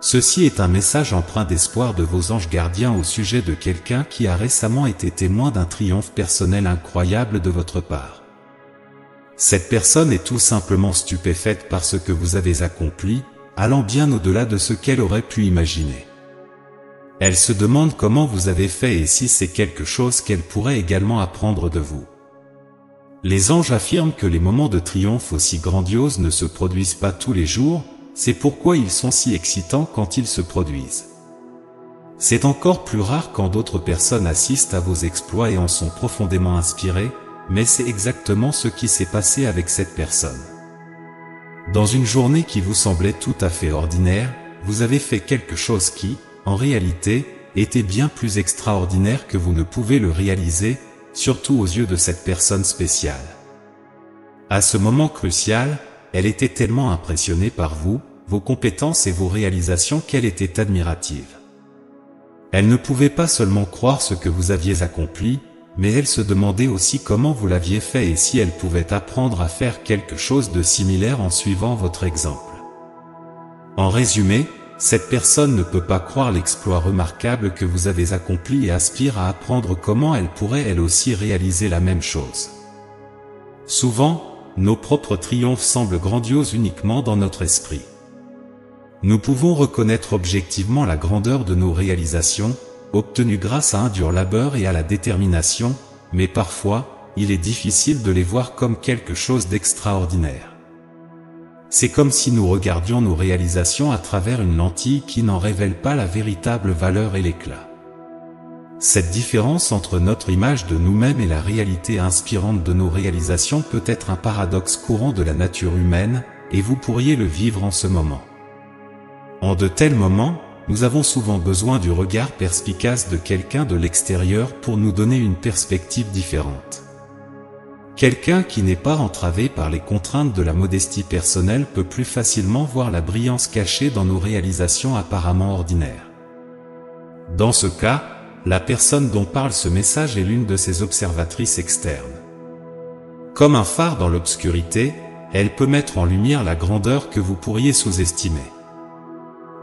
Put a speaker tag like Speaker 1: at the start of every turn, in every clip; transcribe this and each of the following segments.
Speaker 1: Ceci est un message empreint d'espoir de vos anges gardiens au sujet de quelqu'un qui a récemment été témoin d'un triomphe personnel incroyable de votre part. Cette personne est tout simplement stupéfaite par ce que vous avez accompli, allant bien au-delà de ce qu'elle aurait pu imaginer. Elle se demande comment vous avez fait et si c'est quelque chose qu'elle pourrait également apprendre de vous. Les anges affirment que les moments de triomphe aussi grandioses ne se produisent pas tous les jours, c'est pourquoi ils sont si excitants quand ils se produisent. C'est encore plus rare quand d'autres personnes assistent à vos exploits et en sont profondément inspirées, mais c'est exactement ce qui s'est passé avec cette personne. Dans une journée qui vous semblait tout à fait ordinaire, vous avez fait quelque chose qui, en réalité, était bien plus extraordinaire que vous ne pouvez le réaliser, surtout aux yeux de cette personne spéciale. À ce moment crucial, elle était tellement impressionnée par vous, vos compétences et vos réalisations qu'elle était admirative. Elle ne pouvait pas seulement croire ce que vous aviez accompli, mais elle se demandait aussi comment vous l'aviez fait et si elle pouvait apprendre à faire quelque chose de similaire en suivant votre exemple. En résumé, cette personne ne peut pas croire l'exploit remarquable que vous avez accompli et aspire à apprendre comment elle pourrait elle aussi réaliser la même chose. Souvent, nos propres triomphes semblent grandioses uniquement dans notre esprit. Nous pouvons reconnaître objectivement la grandeur de nos réalisations, obtenues grâce à un dur labeur et à la détermination, mais parfois, il est difficile de les voir comme quelque chose d'extraordinaire. C'est comme si nous regardions nos réalisations à travers une lentille qui n'en révèle pas la véritable valeur et l'éclat. Cette différence entre notre image de nous-mêmes et la réalité inspirante de nos réalisations peut être un paradoxe courant de la nature humaine, et vous pourriez le vivre en ce moment. En de tels moments, nous avons souvent besoin du regard perspicace de quelqu'un de l'extérieur pour nous donner une perspective différente. Quelqu'un qui n'est pas entravé par les contraintes de la modestie personnelle peut plus facilement voir la brillance cachée dans nos réalisations apparemment ordinaires. Dans ce cas, la personne dont parle ce message est l'une de ses observatrices externes. Comme un phare dans l'obscurité, elle peut mettre en lumière la grandeur que vous pourriez sous-estimer.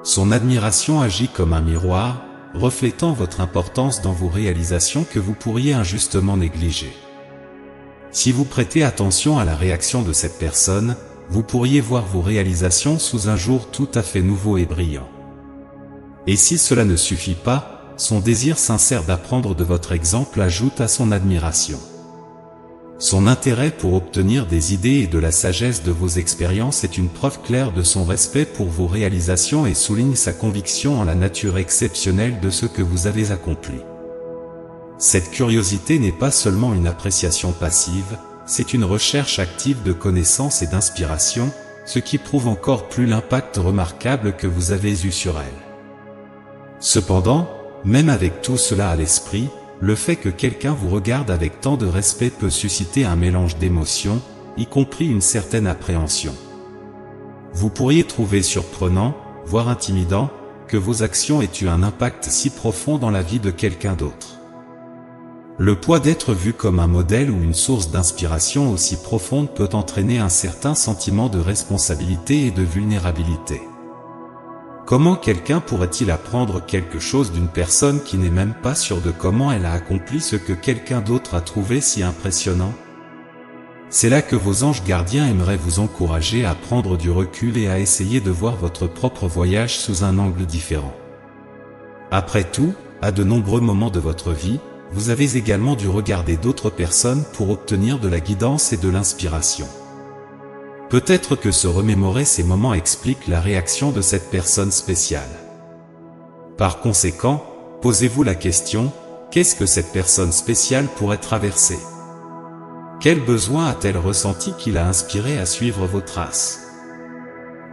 Speaker 1: Son admiration agit comme un miroir, reflétant votre importance dans vos réalisations que vous pourriez injustement négliger. Si vous prêtez attention à la réaction de cette personne, vous pourriez voir vos réalisations sous un jour tout à fait nouveau et brillant. Et si cela ne suffit pas, son désir sincère d'apprendre de votre exemple ajoute à son admiration. Son intérêt pour obtenir des idées et de la sagesse de vos expériences est une preuve claire de son respect pour vos réalisations et souligne sa conviction en la nature exceptionnelle de ce que vous avez accompli. Cette curiosité n'est pas seulement une appréciation passive, c'est une recherche active de connaissances et d'inspiration, ce qui prouve encore plus l'impact remarquable que vous avez eu sur elle. Cependant, même avec tout cela à l'esprit, le fait que quelqu'un vous regarde avec tant de respect peut susciter un mélange d'émotions, y compris une certaine appréhension. Vous pourriez trouver surprenant, voire intimidant, que vos actions aient eu un impact si profond dans la vie de quelqu'un d'autre. Le poids d'être vu comme un modèle ou une source d'inspiration aussi profonde peut entraîner un certain sentiment de responsabilité et de vulnérabilité. Comment quelqu'un pourrait-il apprendre quelque chose d'une personne qui n'est même pas sûre de comment elle a accompli ce que quelqu'un d'autre a trouvé si impressionnant? C'est là que vos anges gardiens aimeraient vous encourager à prendre du recul et à essayer de voir votre propre voyage sous un angle différent. Après tout, à de nombreux moments de votre vie, vous avez également dû regarder d'autres personnes pour obtenir de la guidance et de l'inspiration. Peut-être que se remémorer ces moments explique la réaction de cette personne spéciale. Par conséquent, posez-vous la question, qu'est-ce que cette personne spéciale pourrait traverser? Quel besoin a-t-elle ressenti qui l'a inspiré à suivre vos traces?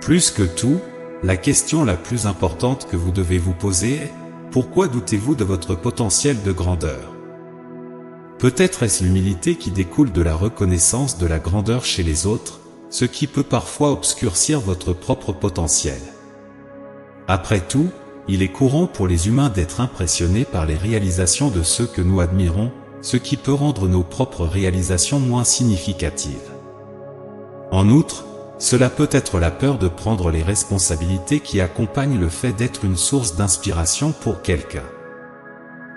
Speaker 1: Plus que tout, la question la plus importante que vous devez vous poser est, pourquoi doutez-vous de votre potentiel de grandeur? Peut-être est-ce l'humilité qui découle de la reconnaissance de la grandeur chez les autres, ce qui peut parfois obscurcir votre propre potentiel. Après tout, il est courant pour les humains d'être impressionnés par les réalisations de ceux que nous admirons, ce qui peut rendre nos propres réalisations moins significatives. En outre, cela peut être la peur de prendre les responsabilités qui accompagnent le fait d'être une source d'inspiration pour quelqu'un.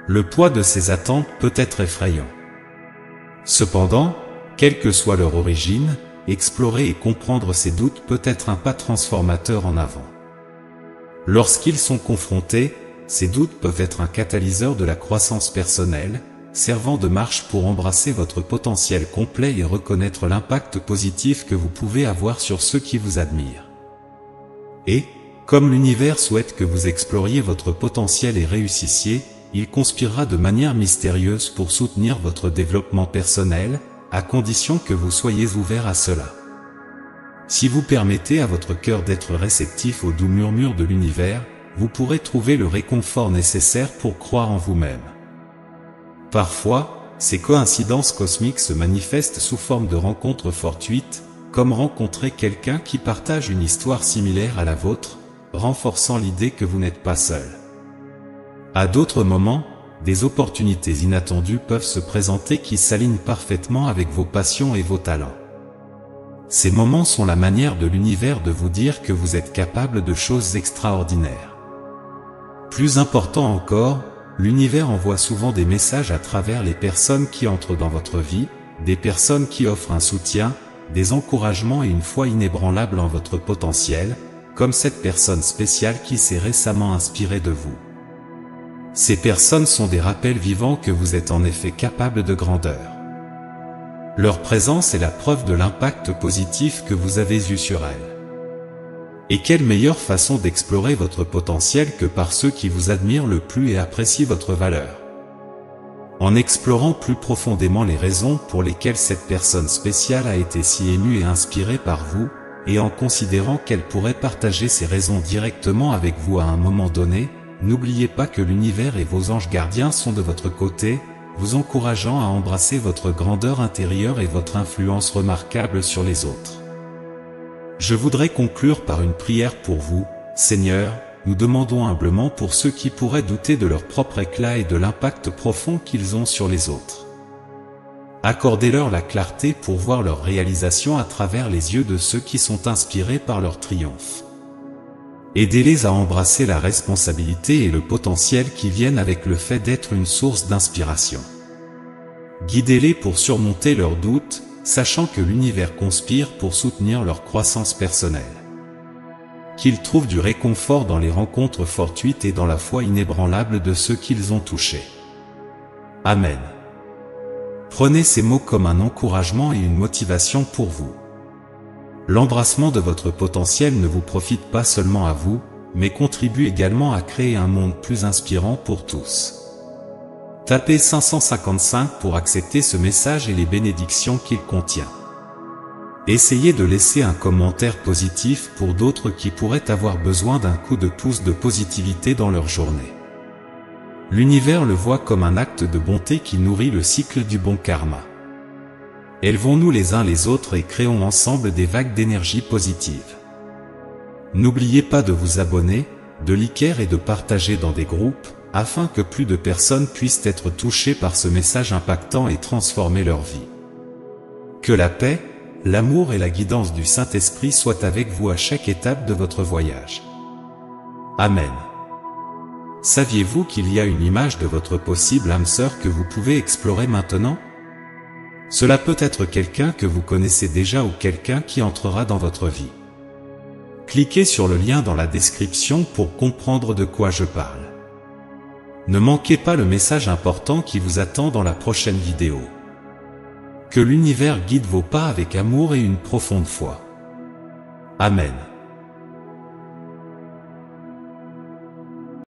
Speaker 1: Le poids de ces attentes peut être effrayant. Cependant, quelle que soit leur origine, explorer et comprendre ces doutes peut être un pas transformateur en avant. Lorsqu'ils sont confrontés, ces doutes peuvent être un catalyseur de la croissance personnelle, servant de marche pour embrasser votre potentiel complet et reconnaître l'impact positif que vous pouvez avoir sur ceux qui vous admirent. Et, comme l'univers souhaite que vous exploriez votre potentiel et réussissiez, il conspirera de manière mystérieuse pour soutenir votre développement personnel, à condition que vous soyez ouvert à cela. Si vous permettez à votre cœur d'être réceptif aux doux murmures de l'univers, vous pourrez trouver le réconfort nécessaire pour croire en vous-même. Parfois, ces coïncidences cosmiques se manifestent sous forme de rencontres fortuites, comme rencontrer quelqu'un qui partage une histoire similaire à la vôtre, renforçant l'idée que vous n'êtes pas seul. À d'autres moments, des opportunités inattendues peuvent se présenter qui s'alignent parfaitement avec vos passions et vos talents. Ces moments sont la manière de l'univers de vous dire que vous êtes capable de choses extraordinaires. Plus important encore, l'univers envoie souvent des messages à travers les personnes qui entrent dans votre vie, des personnes qui offrent un soutien, des encouragements et une foi inébranlable en votre potentiel, comme cette personne spéciale qui s'est récemment inspirée de vous. Ces personnes sont des rappels vivants que vous êtes en effet capable de grandeur. Leur présence est la preuve de l'impact positif que vous avez eu sur elles. Et quelle meilleure façon d'explorer votre potentiel que par ceux qui vous admirent le plus et apprécient votre valeur. En explorant plus profondément les raisons pour lesquelles cette personne spéciale a été si émue et inspirée par vous, et en considérant qu'elle pourrait partager ces raisons directement avec vous à un moment donné, n'oubliez pas que l'univers et vos anges gardiens sont de votre côté, vous encourageant à embrasser votre grandeur intérieure et votre influence remarquable sur les autres. Je voudrais conclure par une prière pour vous. Seigneur, nous demandons humblement pour ceux qui pourraient douter de leur propre éclat et de l'impact profond qu'ils ont sur les autres. Accordez-leur la clarté pour voir leur réalisation à travers les yeux de ceux qui sont inspirés par leur triomphe. Aidez-les à embrasser la responsabilité et le potentiel qui viennent avec le fait d'être une source d'inspiration. Guidez-les pour surmonter leurs doutes, sachant que l'univers conspire pour soutenir leur croissance personnelle. Qu'ils trouvent du réconfort dans les rencontres fortuites et dans la foi inébranlable de ceux qu'ils ont touchés. Amen. Prenez ces mots comme un encouragement et une motivation pour vous. L'embrassement de votre potentiel ne vous profite pas seulement à vous, mais contribue également à créer un monde plus inspirant pour tous. Tapez 555 pour accepter ce message et les bénédictions qu'il contient. Essayez de laisser un commentaire positif pour d'autres qui pourraient avoir besoin d'un coup de pouce de positivité dans leur journée. L'univers le voit comme un acte de bonté qui nourrit le cycle du bon karma. Élevons-nous les uns les autres et créons ensemble des vagues d'énergie positive. N'oubliez pas de vous abonner, de liker et de partager dans des groupes, afin que plus de personnes puissent être touchées par ce message impactant et transformer leur vie. Que la paix, l'amour et la guidance du Saint-Esprit soient avec vous à chaque étape de votre voyage. Amen. Saviez-vous qu'il y a une image de votre possible âme sœur que vous pouvez explorer maintenant ? Cela peut être quelqu'un que vous connaissez déjà ou quelqu'un qui entrera dans votre vie. Cliquez sur le lien dans la description pour comprendre de quoi je parle. Ne manquez pas le message important qui vous attend dans la prochaine vidéo. Que l'univers guide vos pas avec amour et une profonde foi. Amen.